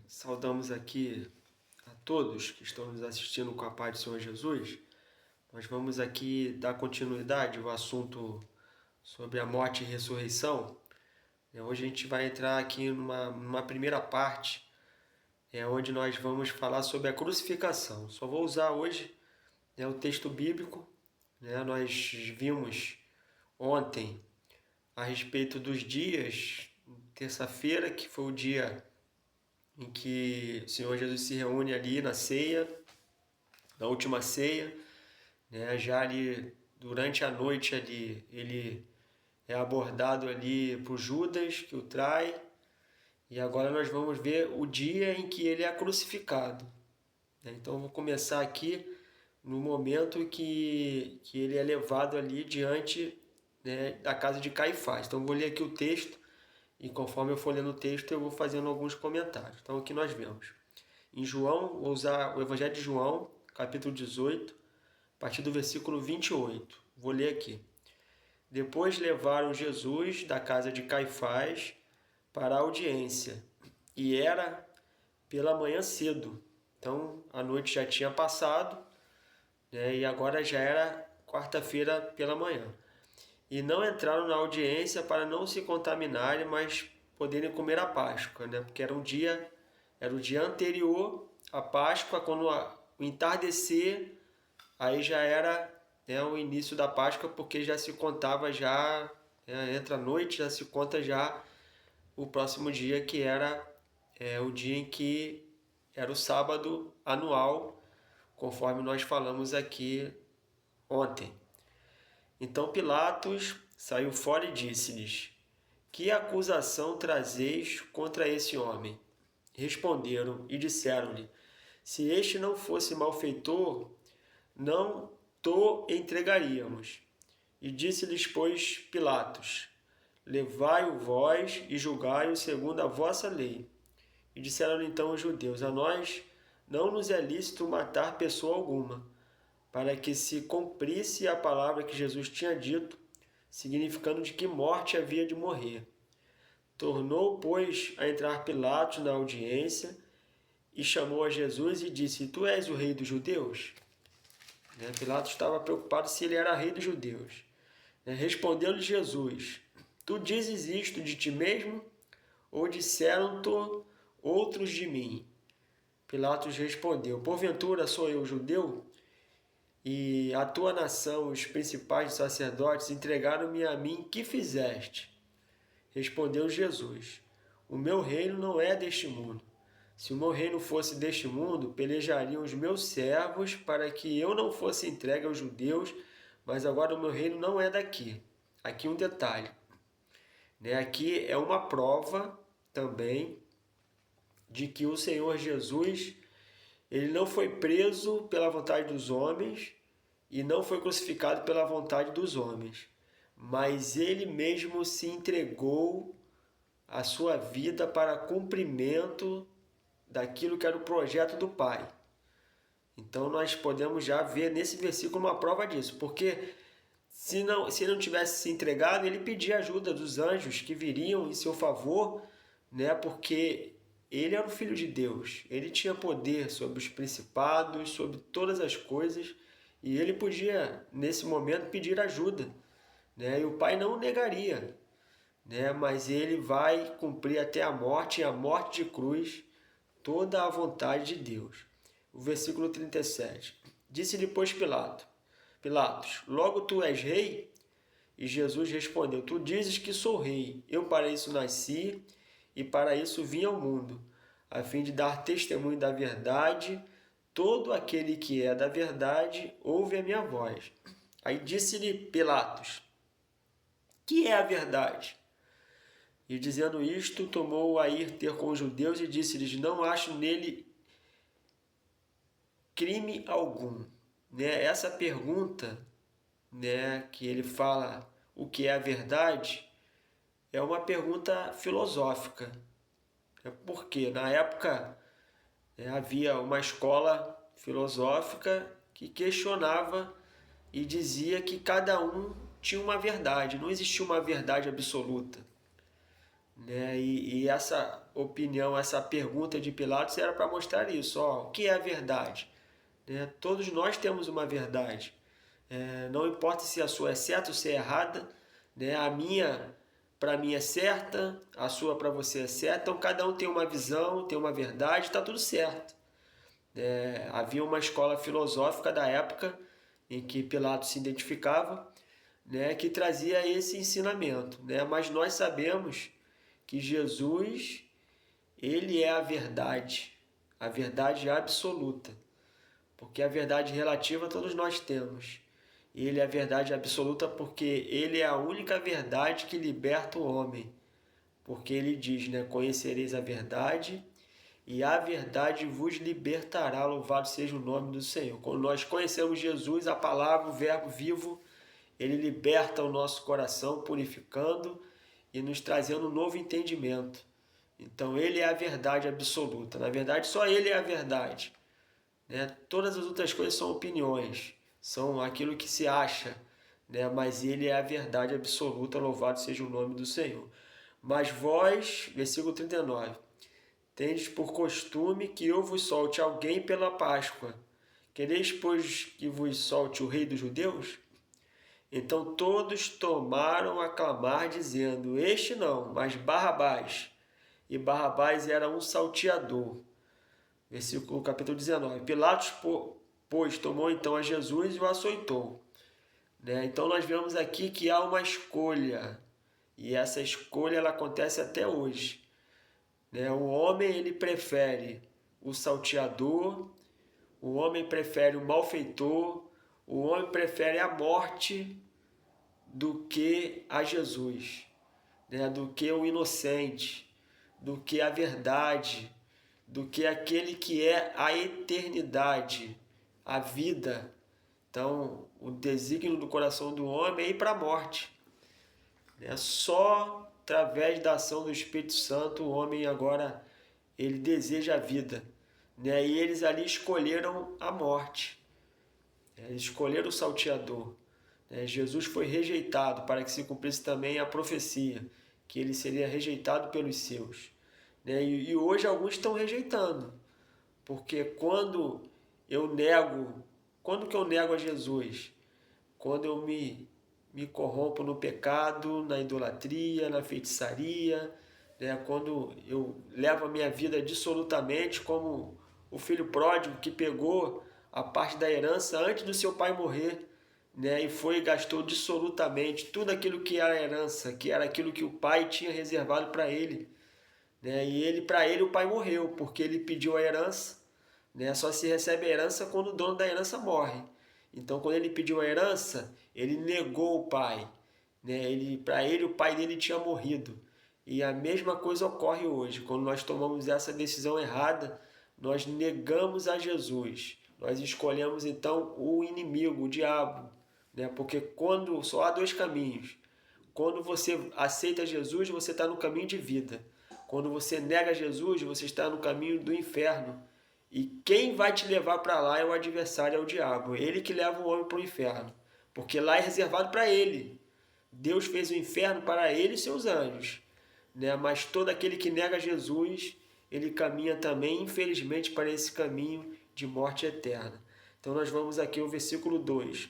Saudamos aqui a todos que estão nos assistindo com a paz do Senhor Jesus. Nós vamos aqui dar continuidade ao assunto sobre a morte e ressurreição. Hoje a gente vai entrar aqui numa primeira parte, onde nós vamos falar sobre a crucificação. Só vou usar hoje o texto bíblico. Nós vimos ontem a respeito dos dias, terça-feira, que foi o dia em que o Senhor Jesus se reúne ali na ceia, na última ceia, já ali durante a noite ali, ele é abordado ali por Judas, que o trai, e agora nós vamos ver o dia em que ele é crucificado. Então eu vou começar aqui no momento que ele é levado ali diante da casa de Caifás. Então eu vou ler aqui o texto, e conforme eu for lendo o texto, eu vou fazendo alguns comentários. Então, o que nós vemos? Em João, vou usar o Evangelho de João, capítulo 18, a partir do versículo 28. Vou ler aqui. Depois levaram Jesus da casa de Caifás para a audiência, e era pela manhã cedo. Então, a noite já tinha passado, e agora já era quarta-feira pela manhã. E não entraram na audiência para não se contaminarem, mas poderem comer a Páscoa, porque era o dia anterior à Páscoa, quando o entardecer, aí já era o início da Páscoa, porque já se contava já, entra a noite, já se conta já o próximo dia, que era o dia em que era o sábado anual, conforme nós falamos aqui ontem. Então Pilatos saiu fora e disse-lhes: Que acusação trazeis contra esse homem? Responderam e disseram-lhe: Se este não fosse malfeitor, não to entregaríamos. E disse-lhes, pois, Pilatos: Levai-o vós e julgai-o segundo a vossa lei. E disseram então os judeus: A nós não nos é lícito matar pessoa alguma, para que se cumprisse a palavra que Jesus tinha dito, significando de que morte havia de morrer. Tornou, pois, a entrar Pilatos na audiência e chamou a Jesus e disse: Tu és o rei dos judeus? Pilatos estava preocupado se ele era rei dos judeus. Respondeu-lhe Jesus: Tu dizes isto de ti mesmo, ou disseram-te outros de mim? Pilatos respondeu: Porventura sou eu judeu? E a tua nação, os principais sacerdotes, entregaram-me a mim, que fizeste? Respondeu Jesus: O meu reino não é deste mundo. Se o meu reino fosse deste mundo, pelejariam os meus servos para que eu não fosse entregue aos judeus, mas agora o meu reino não é daqui. Aqui um detalhe. Aqui é uma prova também de que o Senhor Jesus, ele não foi preso pela vontade dos homens e não foi crucificado pela vontade dos homens, mas ele mesmo se entregou a sua vida para cumprimento daquilo que era o projeto do Pai. Então nós podemos já ver nesse versículo uma prova disso, porque se ele não tivesse se entregado, ele pedia ajuda dos anjos que viriam em seu favor, porque ele era o Filho de Deus, ele tinha poder sobre os principados, sobre todas as coisas, e ele podia, nesse momento, pedir ajuda, e o Pai não o negaria, mas ele vai cumprir até a morte, e a morte de cruz, toda a vontade de Deus. O versículo 37. Disse-lhe, pois, Pilatos, logo tu és rei? E Jesus respondeu: Tu dizes que sou rei, eu para isso nasci, e para isso vim ao mundo, a fim de dar testemunho da verdade. Todo aquele que é da verdade ouve a minha voz. Aí disse-lhe Pilatos: Que é a verdade? E dizendo isto, tomou a ir ter com os judeus e disse-lhes: Não acho nele crime algum. Essa pergunta, que ele fala o que é a verdade, é uma pergunta filosófica. Porque na época havia uma escola filosófica que questionava e dizia que cada um tinha uma verdade, não existia uma verdade absoluta. E essa opinião, essa pergunta de Pilatos era para mostrar isso, ó, o que é a verdade? Né? Todos nós temos uma verdade. Não importa se a sua é certa ou se é errada, né? A minha para mim é certa, a sua para você é certa, então cada um tem uma visão, tem uma verdade, está tudo certo. Havia uma escola filosófica da época em que Pilatos se identificava, né, que trazia esse ensinamento, né? Mas nós sabemos que Jesus, ele é a verdade absoluta, porque a verdade relativa todos nós temos. E ele é a verdade absoluta porque ele é a única verdade que liberta o homem. Porque ele diz, né, conhecereis a verdade e a verdade vos libertará, louvado seja o nome do Senhor. Quando nós conhecemos Jesus, a palavra, o verbo vivo, ele liberta o nosso coração, purificando e nos trazendo um novo entendimento. Então ele é a verdade absoluta. Na verdade, só ele é a verdade. Né? Todas as outras coisas são opiniões, são aquilo que se acha, né? Mas ele é a verdade absoluta, louvado seja o nome do Senhor. Mas vós, versículo 39, tendes por costume que eu vos solte alguém pela Páscoa. Quereis, pois, que vos solte o rei dos judeus? Então todos tomaram a clamar, dizendo, este não, mas Barrabás. E Barrabás era um salteador. Versículo capítulo 19. Pilatos, pois, tomou então a Jesus e o açoitou. Né? Então nós vemos aqui que há uma escolha. E essa escolha ela acontece até hoje. Né? O homem ele prefere o salteador, o homem prefere o malfeitor, o homem prefere a morte do que a Jesus, né? Do que o inocente, do que a verdade, do que aquele que é a eternidade, a vida. Então, o desígnio do coração do homem é ir para a morte. Só através da ação do Espírito Santo o homem agora ele deseja a vida. E eles ali escolheram a morte. Eles escolheram o salteador. Jesus foi rejeitado para que se cumprisse também a profecia, que ele seria rejeitado pelos seus. E hoje alguns estão rejeitando, porque quando que eu nego a Jesus? Quando eu me corrompo no pecado, na idolatria, na feitiçaria, quando eu levo a minha vida dissolutamente, como o filho pródigo que pegou a parte da herança antes do seu pai morrer, e foi e gastou dissolutamente tudo aquilo que era herança, que era aquilo que o pai tinha reservado para ele. E para ele o pai morreu, porque ele pediu a herança. Só se recebe a herança quando o dono da herança morre. Então, quando ele pediu a herança, ele negou o pai. Para ele, o pai dele tinha morrido. E a mesma coisa ocorre hoje. Quando nós tomamos essa decisão errada, nós negamos a Jesus. Nós escolhemos, então, o inimigo, o diabo. Porque só há dois caminhos. Quando você aceita Jesus, você está no caminho de vida. Quando você nega Jesus, você está no caminho do inferno. E quem vai te levar para lá é o adversário, é o diabo. Ele que leva o homem para o inferno. Porque lá é reservado para ele. Deus fez o inferno para ele e seus anjos. Mas todo aquele que nega Jesus, ele caminha também, infelizmente, para esse caminho de morte eterna. Então nós vamos aqui ao versículo 2.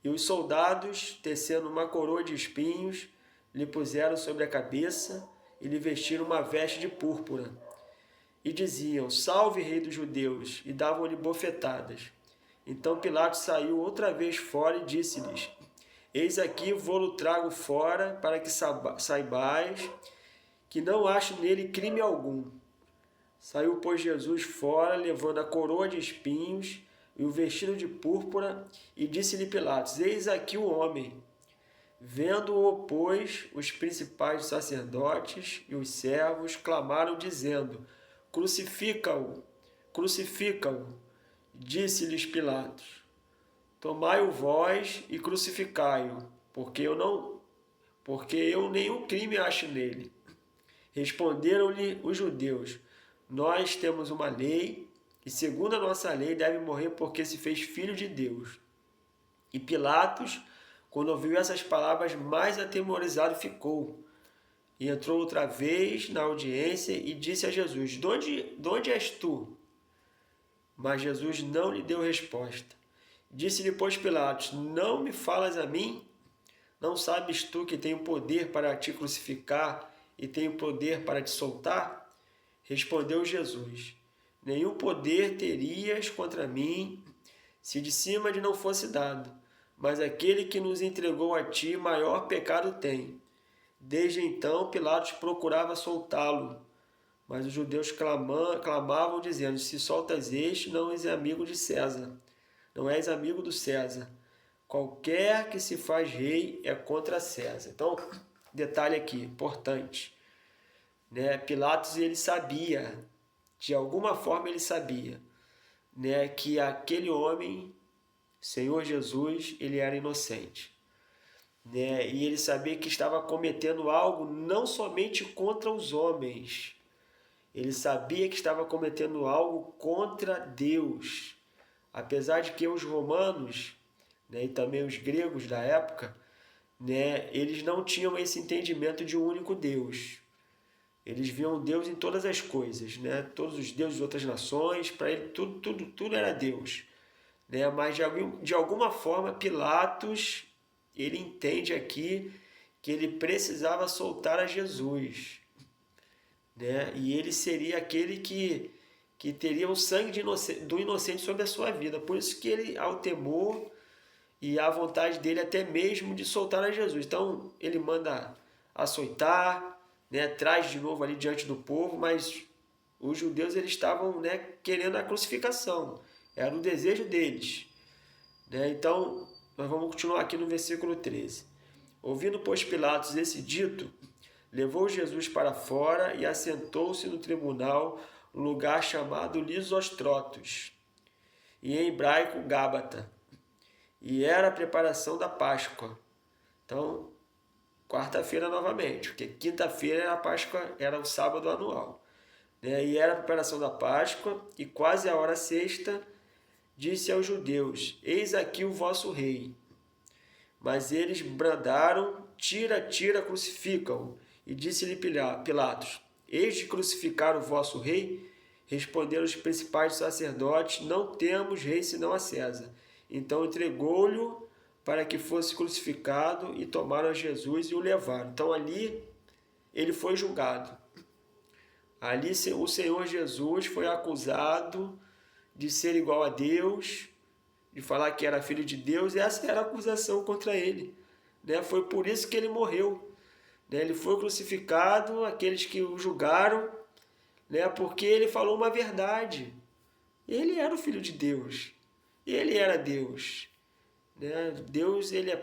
E os soldados, tecendo uma coroa de espinhos, lhe puseram sobre a cabeça e lhe vestiram uma veste de púrpura. E diziam, salve rei dos judeus, e davam-lhe bofetadas. Então Pilatos saiu outra vez fora e disse-lhes, eis aqui vou-lo trago fora, para que saibais que não acho nele crime algum. Saiu, pois, Jesus fora, levando a coroa de espinhos e o vestido de púrpura, e disse-lhe Pilatos, eis aqui o homem. Vendo-o, pois, os principais sacerdotes e os servos clamaram, dizendo, crucifica-o, crucifica-o. Disse-lhes Pilatos, tomai-o vós e crucificai-o, porque eu nenhum crime acho nele. Responderam-lhe os judeus, nós temos uma lei, e segundo a nossa lei deve morrer porque se fez filho de Deus. E Pilatos, quando ouviu essas palavras, mais atemorizado ficou. E entrou outra vez na audiência e disse a Jesus: de onde és tu? Mas Jesus não lhe deu resposta. Disse-lhe, pois, Pilatos: não me falas a mim? Não sabes tu que tenho poder para te crucificar e tenho poder para te soltar? Respondeu Jesus: nenhum poder terias contra mim, se de cima de não fosse dado. Mas aquele que nos entregou a ti, maior pecado tem. Desde então, Pilatos procurava soltá-lo, mas os judeus clamavam, dizendo: se soltas este, não és amigo de César. Não és amigo do César. Qualquer que se faz rei é contra César. Então, detalhe aqui, importante. Né? Pilatos, ele sabia, de alguma forma ele sabia, né, que aquele homem, Senhor Jesus, ele era inocente. Né? E ele sabia que estava cometendo algo não somente contra os homens, ele sabia que estava cometendo algo contra Deus. Apesar de que os romanos, né, e também os gregos da época, né, eles não tinham esse entendimento de um único Deus. Eles viam Deus em todas as coisas, né? Todos os deuses de outras nações, para ele tudo era Deus. Né? Mas de alguma forma Pilatos, ele entende aqui que ele precisava soltar a Jesus. Né? E ele seria aquele que teria o sangue do inocente sobre a sua vida. Por isso que ele, ao temor e à vontade dele até mesmo de soltar a Jesus. Então ele manda açoitar, né? Traz de novo ali diante do povo, mas os judeus eles estavam, né, querendo a crucificação. Era o desejo deles. Né? Então nós vamos continuar aqui no versículo 13. Ouvindo, pois, Pilatos esse dito, levou Jesus para fora e assentou-se no tribunal, um lugar chamado Lisostrotos, e em hebraico Gábata. E era a preparação da Páscoa. Então, quarta-feira novamente, porque quinta-feira era a Páscoa, era o sábado anual. E era a preparação da Páscoa, e quase a hora sexta, disse aos judeus: eis aqui o vosso rei. Mas eles bradaram: tira, tira, crucifica-o. E disse-lhe Pilatos: eis de crucificar o vosso rei? Responderam os principais sacerdotes: não temos rei senão a César. Então entregou-lhe para que fosse crucificado, e tomaram a Jesus e o levaram. Então ali ele foi julgado. Ali o Senhor Jesus foi acusado de ser igual a Deus, de falar que era filho de Deus, e essa era a acusação contra ele. Né? Foi por isso que ele morreu. Né? Ele foi crucificado, aqueles que o julgaram, né? Porque ele falou uma verdade. Ele era o filho de Deus. Ele era Deus. Né? Deus, ele é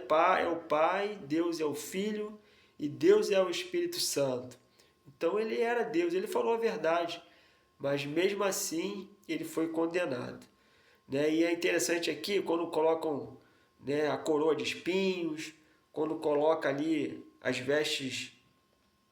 o Pai, Deus é o Filho e Deus é o Espírito Santo. Então ele era Deus, ele falou a verdade, mas mesmo assim ele foi condenado. Né? E é interessante aqui, quando colocam, né, a coroa de espinhos, quando coloca ali as vestes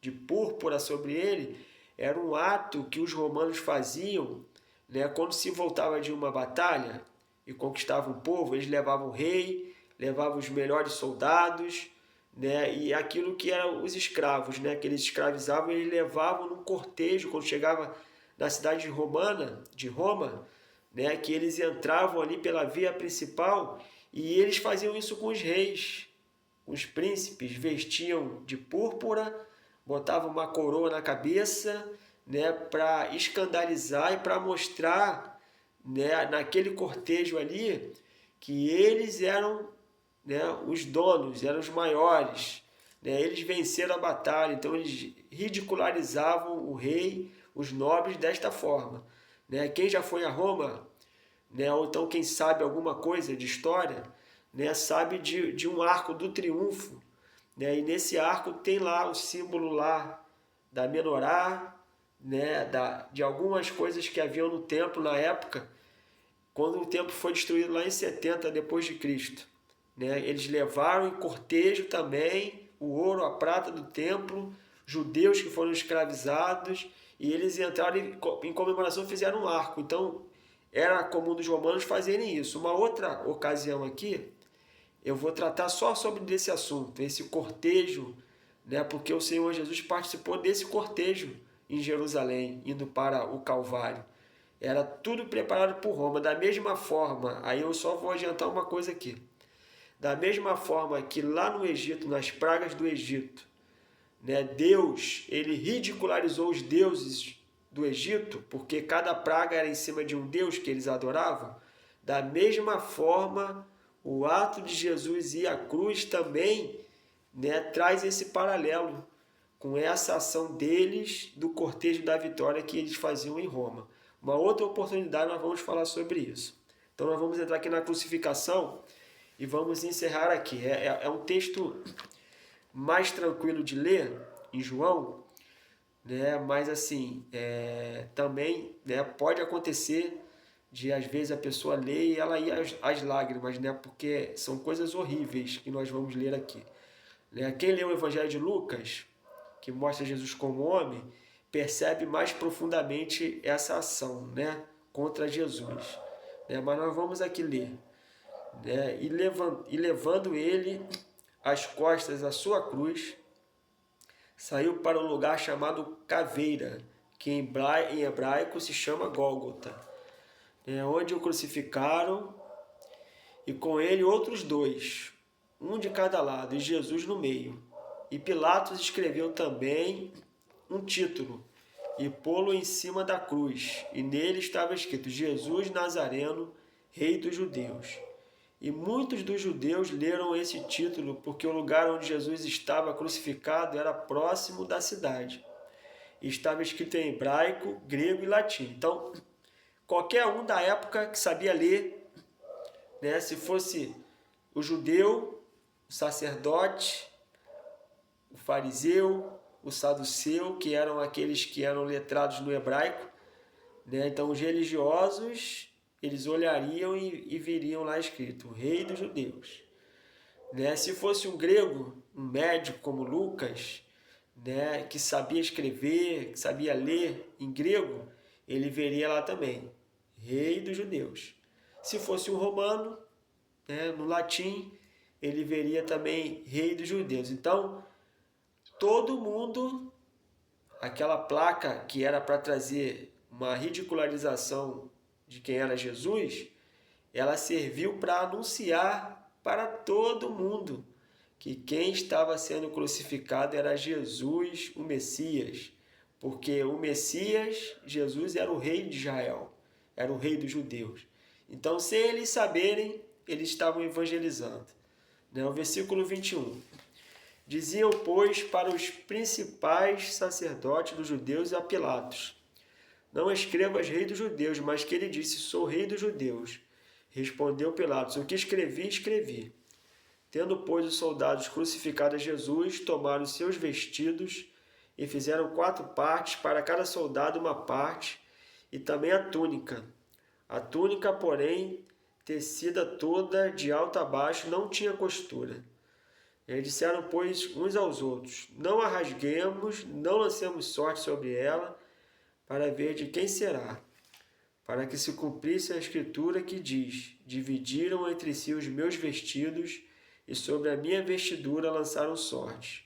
de púrpura sobre ele, era um ato que os romanos faziam, né, quando se voltava de uma batalha e conquistavam o povo. Eles levavam o rei, levavam os melhores soldados, né, e aquilo que eram os escravos, né, que eles escravizavam, eles levavam num cortejo. Quando chegava na cidade de Roma, né, que eles entravam ali pela via principal, e eles faziam isso com os reis, os príncipes, vestiam de púrpura, botavam uma coroa na cabeça, né, para escandalizar e para mostrar, né, naquele cortejo ali, que eles eram, né, os donos, eram os maiores, né, eles venceram a batalha. Então eles ridicularizavam o rei, os nobres, desta forma. Né? Quem já foi a Roma, né, ou então quem sabe alguma coisa de história, né, sabe de um arco do triunfo. Né? E nesse arco tem lá o símbolo lá da menorá, né, de algumas coisas que haviam no templo na época, quando o templo foi destruído lá em 70 depois de Cristo. Né? Eles levaram em cortejo também o ouro, a prata do templo, judeus que foram escravizados, e eles entraram em comemoração, fizeram um arco. Então era comum dos romanos fazerem isso. Uma outra ocasião aqui, eu vou tratar só sobre esse assunto, esse cortejo, né? Porque o Senhor Jesus participou desse cortejo em Jerusalém, indo para o Calvário. Era tudo preparado por Roma. Da mesma forma, aí eu só vou adiantar uma coisa aqui. Da mesma forma que lá no Egito, nas pragas do Egito, né, Deus, ele ridicularizou os deuses do Egito, porque cada praga era em cima de um deus que eles adoravam. Da mesma forma, o ato de Jesus ir à cruz também, né, traz esse paralelo com essa ação deles do cortejo da vitória que eles faziam em Roma. Uma outra oportunidade nós vamos falar sobre isso. Então nós vamos entrar aqui na crucificação e vamos encerrar aqui. É um texto mais tranquilo de ler em João, né? Mas assim, também, né, pode acontecer de às vezes a pessoa ler e ela ir às lágrimas, né? Porque são coisas horríveis que nós vamos ler aqui. Né? Quem lê o Evangelho de Lucas, que mostra Jesus como homem, percebe mais profundamente essa ação, né, contra Jesus. Né? Mas nós vamos aqui ler. Né? E levando ele às costas a sua cruz, saiu para um lugar chamado Caveira, que em hebraico se chama Gólgota, onde o crucificaram, e com ele outros dois, um de cada lado, e Jesus no meio. E Pilatos escreveu também um título, e pô-lo em cima da cruz, e nele estava escrito: Jesus Nazareno, Rei dos Judeus. E muitos dos judeus leram esse título porque o lugar onde Jesus estava crucificado era próximo da cidade. E estava escrito em hebraico, grego e latim. Então, qualquer um da época que sabia ler, né, se fosse o judeu, o sacerdote, o fariseu, o saduceu, que eram aqueles que eram letrados no hebraico, né? Então os religiosos, eles olhariam e viriam lá escrito, Rei dos Judeus. Né? Se fosse um grego, um médico como Lucas, né, que sabia escrever, que sabia ler em grego, ele veria lá também, Rei dos Judeus. Se fosse um romano, né, no latim, ele veria também Rei dos Judeus. Então, todo mundo, aquela placa que era para trazer uma ridicularização de quem era Jesus, ela serviu para anunciar para todo mundo que quem estava sendo crucificado era Jesus, o Messias, porque o Messias, Jesus, era o rei de Israel, era o rei dos judeus. Então, sem eles saberem, eles estavam evangelizando. O versículo 21. Diziam, pois, para os principais sacerdotes dos judeus e a Pilatos: não escrevas rei dos judeus, mas que ele disse, sou rei dos judeus. Respondeu Pilatos, o que escrevi, escrevi. Tendo, pois, os soldados crucificado a Jesus, tomaram os seus vestidos e fizeram 4 partes, para cada soldado uma parte, e também a túnica. A túnica, porém, tecida toda de alto a baixo, não tinha costura. E disseram, pois, uns aos outros, não a rasguemos, não lancemos sorte sobre ela, para ver de quem será, para que se cumprisse a escritura que diz, dividiram entre si os meus vestidos, e sobre a minha vestidura lançaram sorte.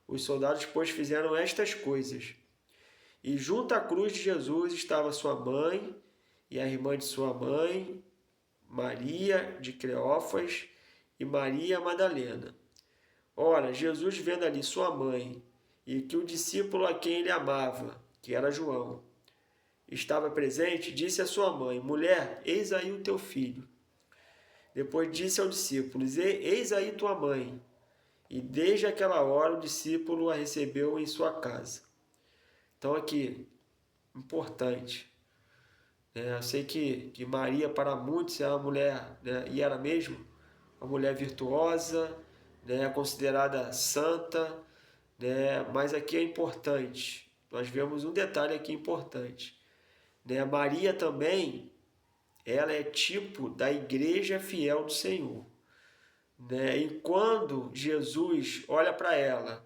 Os soldados, pois, fizeram estas coisas. E junto à cruz de Jesus estava sua mãe e a irmã de sua mãe, Maria de Cleófas e Maria Madalena. Ora, Jesus, vendo ali sua mãe e que o discípulo a quem ele amava, que era João, estava presente, disse à sua mãe, mulher, eis aí o teu filho. Depois disse ao discípulo, eis aí tua mãe. E desde aquela hora o discípulo a recebeu em sua casa. Então aqui, importante. Eu sei que Maria para muitos é uma mulher, e era mesmo, uma mulher virtuosa, considerada santa, mas aqui é importante. Nós vemos um detalhe aqui importante. Maria também, ela é tipo da igreja fiel do Senhor. E quando Jesus olha para ela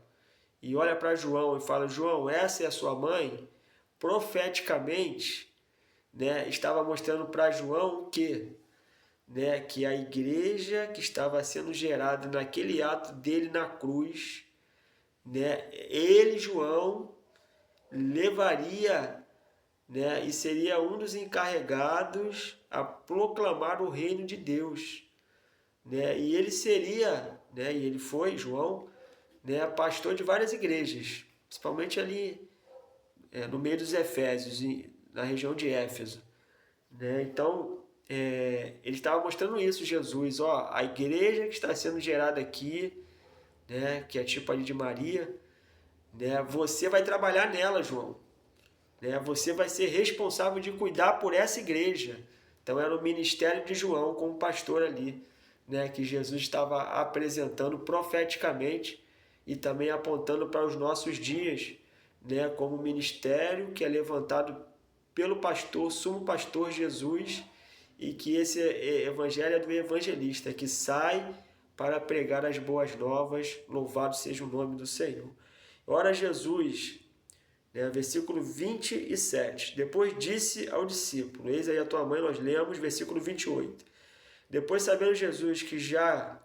e olha para João e fala, João, essa é a sua mãe, profeticamente, estava mostrando para João o quê? Que a igreja que estava sendo gerada naquele ato dele na cruz, né, ele, João, levaria, né, e seria um dos encarregados a proclamar o reino de Deus, né, e ele seria, né, e ele foi, João, né, pastor de várias igrejas, principalmente ali no meio dos Efésios, na região de Éfeso, né? Então, ele estava mostrando isso, Jesus, ó, a igreja que está sendo gerada aqui, né, que é tipo ali de Maria, né, você vai trabalhar nela, João, né, você vai ser responsável de cuidar por essa igreja. Então era o ministério de João como pastor ali, né, que Jesus estava apresentando profeticamente e também apontando para os nossos dias, né, como ministério que é levantado pelo pastor, sumo pastor Jesus, e que esse evangelho é do evangelista, que sai para pregar as boas novas, louvado seja o nome do Senhor. Ora Jesus, né, versículo 27, depois disse ao discípulo, eis aí a tua mãe, nós lemos, versículo 28. Depois, sabendo Jesus que já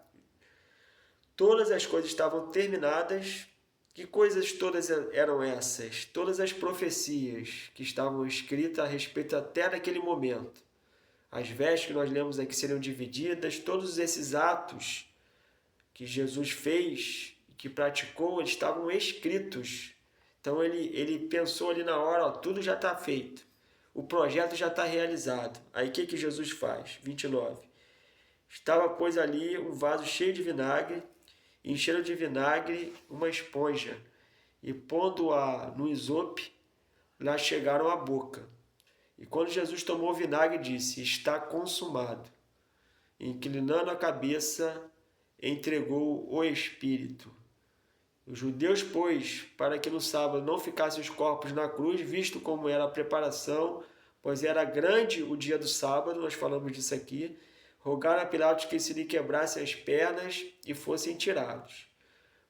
todas as coisas estavam terminadas, que coisas todas eram essas? Todas as profecias que estavam escritas a respeito até daquele momento. As vestes que nós lemos aqui seriam divididas, todos esses atos que Jesus fez e que praticou, eles estavam escritos. Então ele pensou ali na hora, ó, tudo já está feito. O projeto já está realizado. Aí o que Jesus faz? 29. Estava, pois, ali um vaso cheio de vinagre, encheram de vinagre uma esponja, e pondo-a no isope, lá chegaram à boca. E quando Jesus tomou o vinagre, disse, está consumado. Inclinando a cabeça, entregou o Espírito. Os judeus, pois, para que no sábado não ficassem os corpos na cruz, visto como era a preparação, pois era grande o dia do sábado, nós falamos disso aqui, rogaram a Pilatos que se lhe quebrassem as pernas e fossem tirados.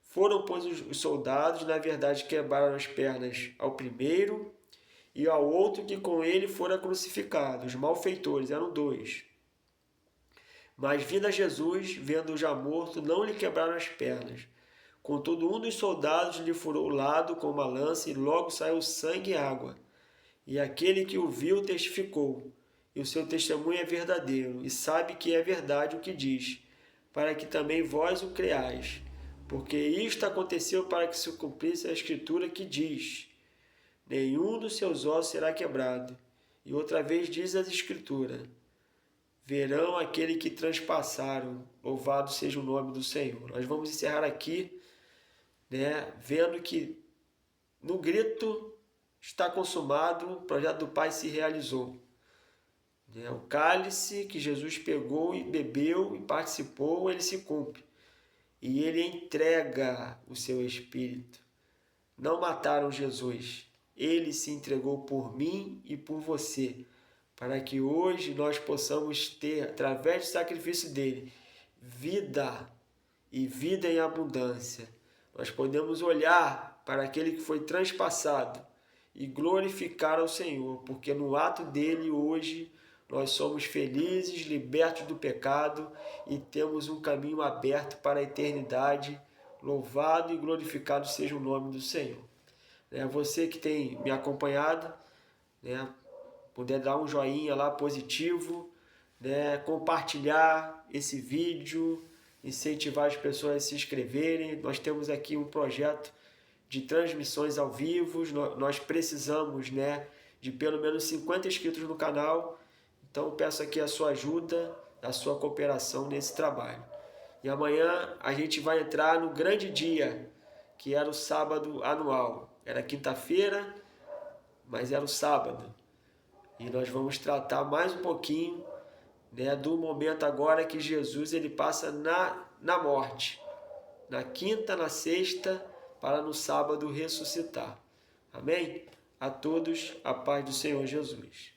Foram, pois, os soldados, na verdade, quebraram as pernas ao primeiro e ao outro que com ele fora crucificado. Os malfeitores, eram dois. Mas, vindo a Jesus, vendo-o já morto, não lhe quebraram as pernas. Contudo, um dos soldados lhe furou o lado com uma lança e logo saiu sangue e água. E aquele que o viu testificou, e o seu testemunho é verdadeiro, e sabe que é verdade o que diz, para que também vós o creais. Porque isto aconteceu para que se cumprisse a escritura que diz, nenhum dos seus ossos será quebrado. E outra vez diz as escrituras, verão aquele que transpassaram, louvado seja o nome do Senhor. Nós vamos encerrar aqui, né, vendo que no grito está consumado, o projeto do Pai se realizou. O cálice que Jesus pegou e bebeu e participou, ele se cumpre. E ele entrega o seu Espírito. Não mataram Jesus. Ele se entregou por mim e por você, para que hoje nós possamos ter, através do sacrifício dele, vida e vida em abundância. Nós podemos olhar para aquele que foi transpassado e glorificar ao Senhor, porque no ato dele hoje nós somos felizes, libertos do pecado e temos um caminho aberto para a eternidade. Louvado e glorificado seja o nome do Senhor. Você que tem me acompanhado, puder dar um joinha lá positivo, compartilhar esse vídeo, incentivar as pessoas a se inscreverem. Nós temos aqui um projeto de transmissões ao vivo, nós precisamos de pelo menos 50 inscritos no canal, então peço aqui a sua ajuda, a sua cooperação nesse trabalho. E amanhã a gente vai entrar no grande dia, que era o sábado anual. Era quinta-feira, mas era o sábado. E nós vamos tratar mais um pouquinho do momento agora que Jesus ele passa na morte. Na quinta, na sexta, para no sábado ressuscitar. Amém? A todos, a paz do Senhor Jesus.